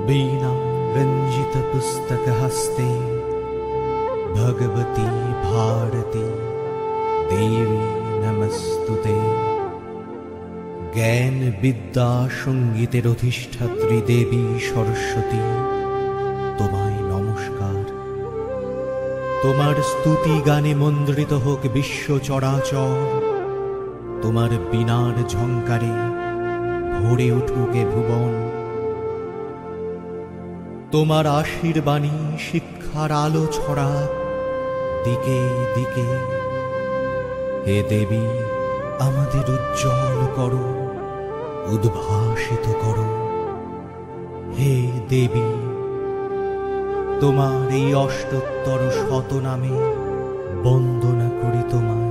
वीणा रंजित पुस्तक हस्ते भगवती भारती देवी नमस्तुते। ज्ञान विद्या संगीतेर अधिष्ठात्री देवी सरस्वती तोमाय नमस्कार। तोमार स्तुति गाने मन्त्रित होक विश्व चराचर। तोमार बीनार झंकारे भरे उठुके भुवन। तोमार आशीर्बाणी शिक्षार आलो छड़ा दिके दिके। हे देवी आमादेर उज्जवल करो, उद्भासित करो। हे देवी तोमार এই অষ্টোত্তর শত নামে বন্দনা করি তোমায়।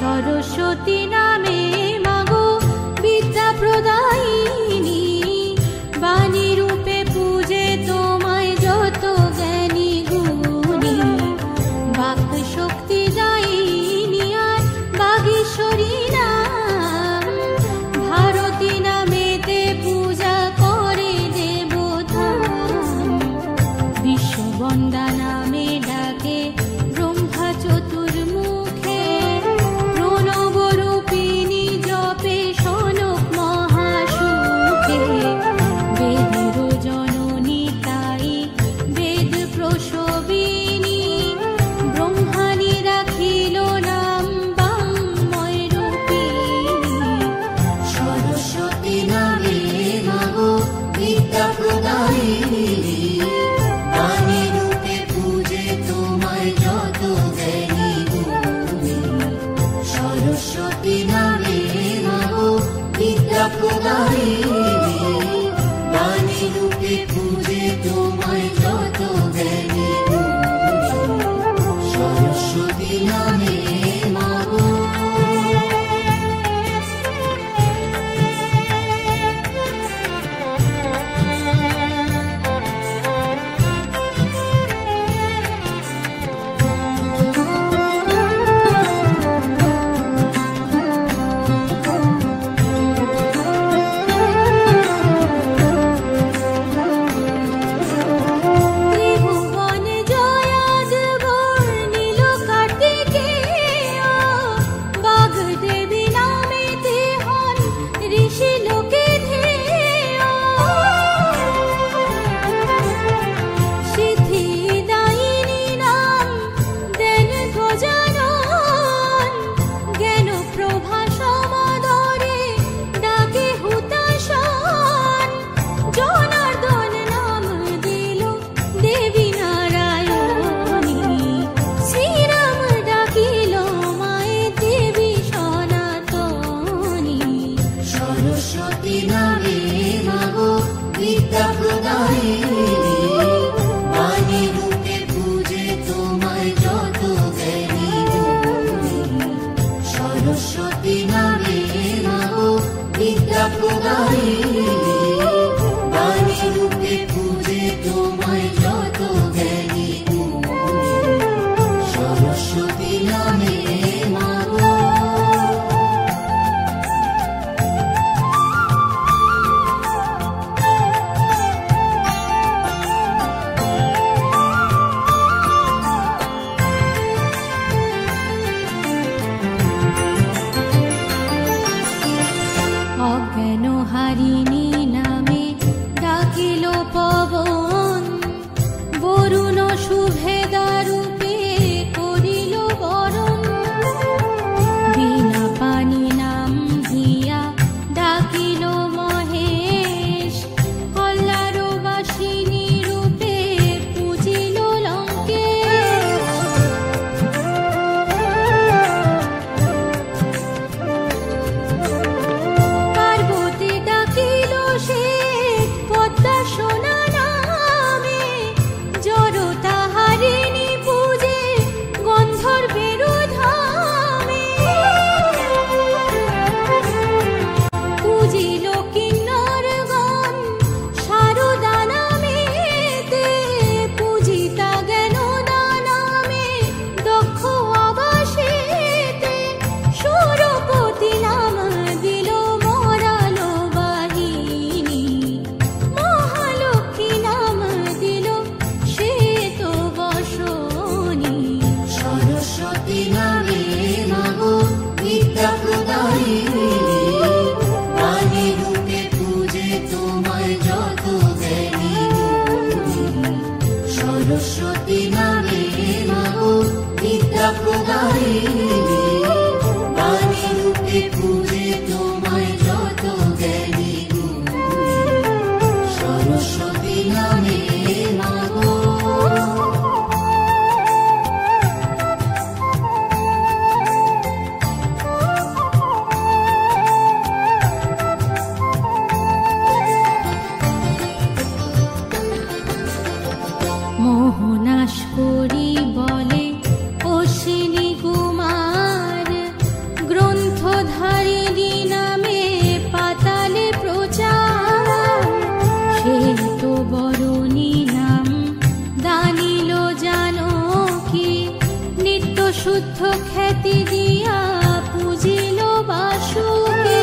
सरस्वती नामे मागो विद्या प्रदायिनी। बाणी रूपे पूजे तोमाय जत ज्ञानी गुणी। वाक् शक्ति दायिनी आर बागीश्वरी नाम। भारती नामेते पूजा करे देवधाम। विश्ववंदा नामे डाके ब्रह्मा चतुर्मुखे। त्रिभुवन जया देवर नील कार्तिके। নামে মাগো বিদ্যা প্রদায়িনী, বাণী রূপে পূজে তোমায় যত জ্ঞানী গুণী। সরস্বতী নামে মাগো বিদ্যা প্রদায়িনী, বাণী রূপে পূজে তোমায় যত জ্ঞানী গুণী। সরস্বতী নামে মাগো মোহনাশ করি বলে অশ্বিনী কুমার, গ্রন্থধারিণী নামে পাতালে প্রচার। সে তো বরণী নাম দানিল জানকী, নিত্য শুদ্ধ খ্যাতি দিয়া পূজিল বাসুকী।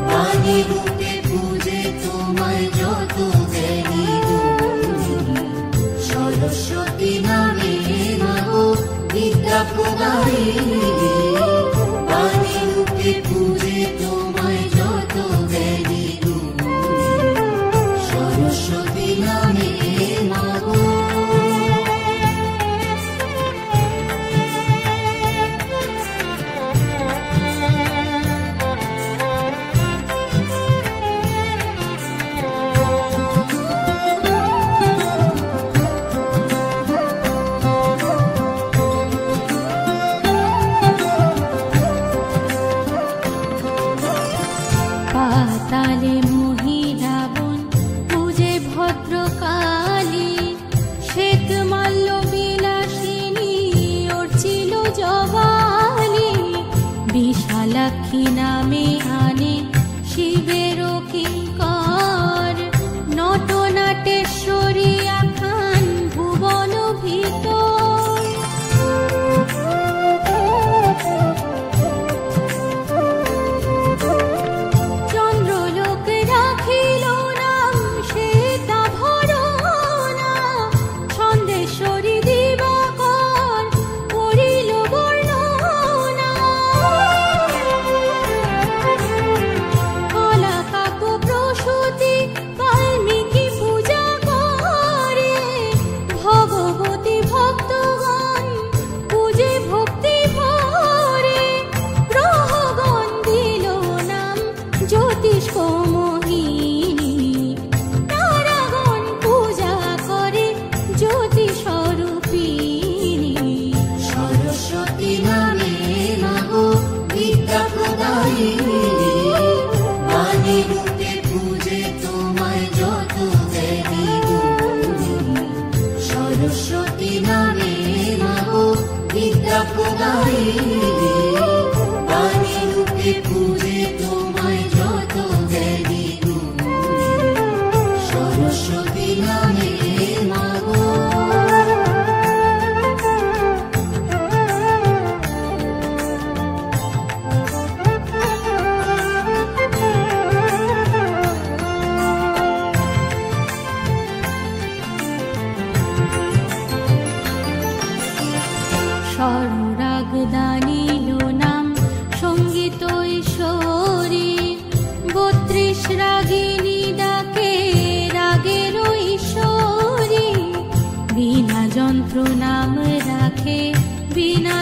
বাণী রূপে পূজে তোমায় যত জ্ঞানী গুণী। সরস্বতী নামে মাগো বিদ্যা প্রদায়িনী, বাণী রূপে পূজে তোমায় যত জ্ঞানী গুণী। সরস্বতী নামে মাগো পাতালে মহিরাবণ পূজে ভদ্রকালী, শ্বেত মাল্য বিলাসিনী অর্চিল জবালি। বিশালাক্ষী নামে আনে শিবের কিঙ্কর, নটনাটেশ্বরী আখান ভুবন ভিতর। বাণী রূপে পূজে তোমায় যত জ্ঞানী গুণী। সরস্বতী নামে মাগো বিদ্যা প্রদায়িনী, বাণী রূপে পূজে তোমায় যত জ্ঞানী গুণী। সরস্বতী নামে মাগো স্বররাগ দানিল নাম সঙ্গীত ঈশ্বরী, ৩২ রাগিনী ডাকে রাগের ঈশ্বরী। বীণা যন্ত্র নাম রাখে বীণা